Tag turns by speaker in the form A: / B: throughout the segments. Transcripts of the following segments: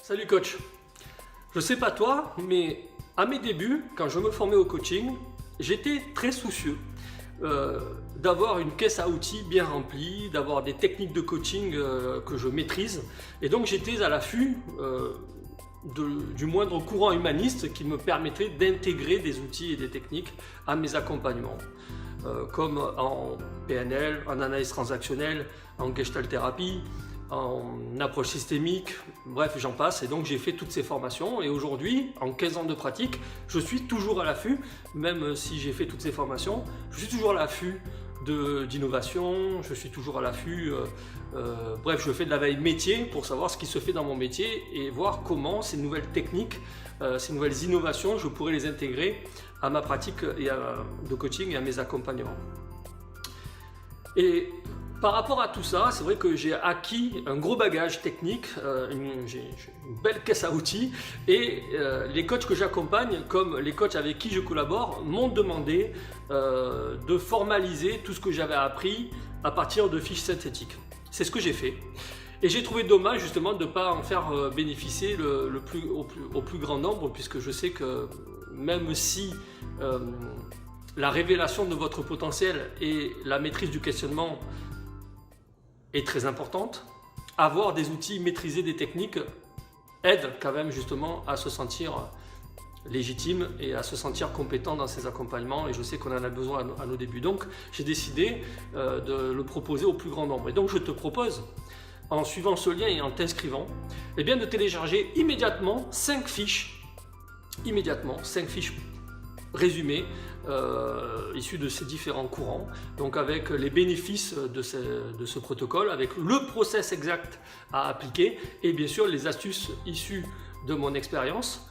A: Salut coach, je sais pas toi, mais à mes débuts, quand je me formais au coaching, j'étais très soucieux d'avoir une caisse à outils bien remplie, d'avoir des techniques de coaching que je maîtrise, et donc j'étais à l'affût du moindre courant humaniste qui me permettrait d'intégrer des outils et des techniques à mes accompagnements, comme en PNL, en analyse transactionnelle, en gestalt thérapie, en approche systémique, bref j'en passe. Et donc j'ai fait toutes ces formations et aujourd'hui, en 15 ans de pratique, je suis toujours à l'affût, même si j'ai fait toutes ces formations, je suis toujours à l'affût d'innovation, je suis toujours à l'affût, bref je fais de la veille métier pour savoir ce qui se fait dans mon métier et voir comment ces nouvelles techniques, ces nouvelles innovations, je pourrais les intégrer à ma pratique de coaching et à mes accompagnements. Et par rapport à tout ça, c'est vrai que j'ai acquis un gros bagage technique, j'ai une belle caisse à outils et les coachs que j'accompagne, comme les coachs avec qui je collabore, m'ont demandé de formaliser tout ce que j'avais appris à partir de fiches synthétiques. C'est ce que j'ai fait. Et j'ai trouvé dommage justement de ne pas en faire bénéficier au plus grand nombre, puisque je sais que même si la révélation de votre potentiel et la maîtrise du questionnement est très importante, avoir des outils, maîtriser des techniques aide quand même justement à se sentir légitime et à se sentir compétent dans ses accompagnements, et je sais qu'on en a besoin à nos débuts. Donc j'ai décidé de le proposer au plus grand nombre. Et donc je te propose, en suivant ce lien et en t'inscrivant, eh bien de télécharger immédiatement 5 fiches, résumées issus de ces différents courants, donc avec les bénéfices de ce protocole, avec le process exact à appliquer et bien sûr les astuces issues de mon expérience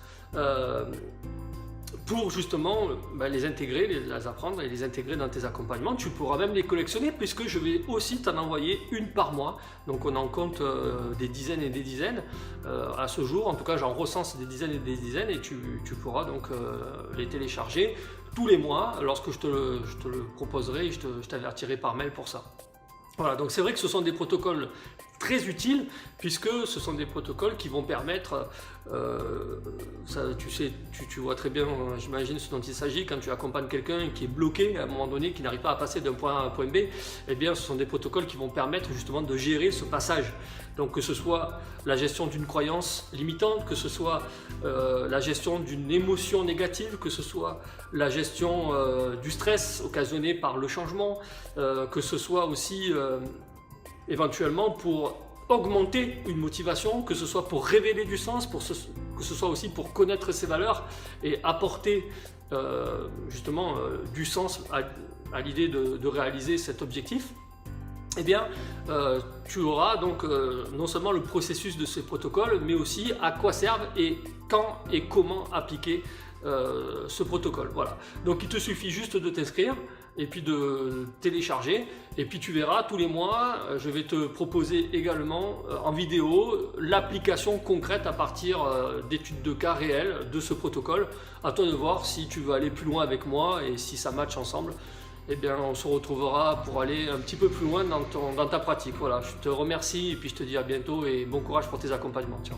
A: pour justement les intégrer, les apprendre et les intégrer dans tes accompagnements. Tu pourras même les collectionner puisque je vais aussi t'en envoyer une par mois. Donc on en compte des dizaines et des dizaines à ce jour. En tout cas, j'en recense des dizaines et des dizaines et tu pourras donc les télécharger tous les mois lorsque je te le proposerai et je t'avertirai par mail pour ça. Voilà, donc c'est vrai que ce sont des protocoles très utiles puisque ce sont des protocoles qui vont permettre, tu vois très bien, j'imagine ce dont il s'agit quand tu accompagnes quelqu'un qui est bloqué à un moment donné, qui n'arrive pas à passer d'un point A à un point B, eh bien ce sont des protocoles qui vont permettre justement de gérer ce passage. Donc que ce soit la gestion d'une croyance limitante, que ce soit la gestion d'une émotion négative, que ce soit la gestion du stress occasionné par le changement, que ce soit aussi éventuellement pour augmenter une motivation, que ce soit pour révéler du sens, que ce soit aussi pour connaître ses valeurs et apporter justement du sens à l'idée de réaliser cet objectif. Eh bien, tu auras donc non seulement le processus de ces protocoles, mais aussi à quoi servent et quand et comment appliquer ce protocole. Voilà. Donc il te suffit juste de t'inscrire et puis de télécharger, et puis tu verras tous les mois, je vais te proposer également en vidéo l'application concrète à partir d'études de cas réelles de ce protocole. À toi de voir si tu veux aller plus loin avec moi et si ça match ensemble. Eh bien, on se retrouvera pour aller un petit peu plus loin dans ta pratique. Voilà, je te remercie et puis je te dis à bientôt et bon courage pour tes accompagnements. Ciao.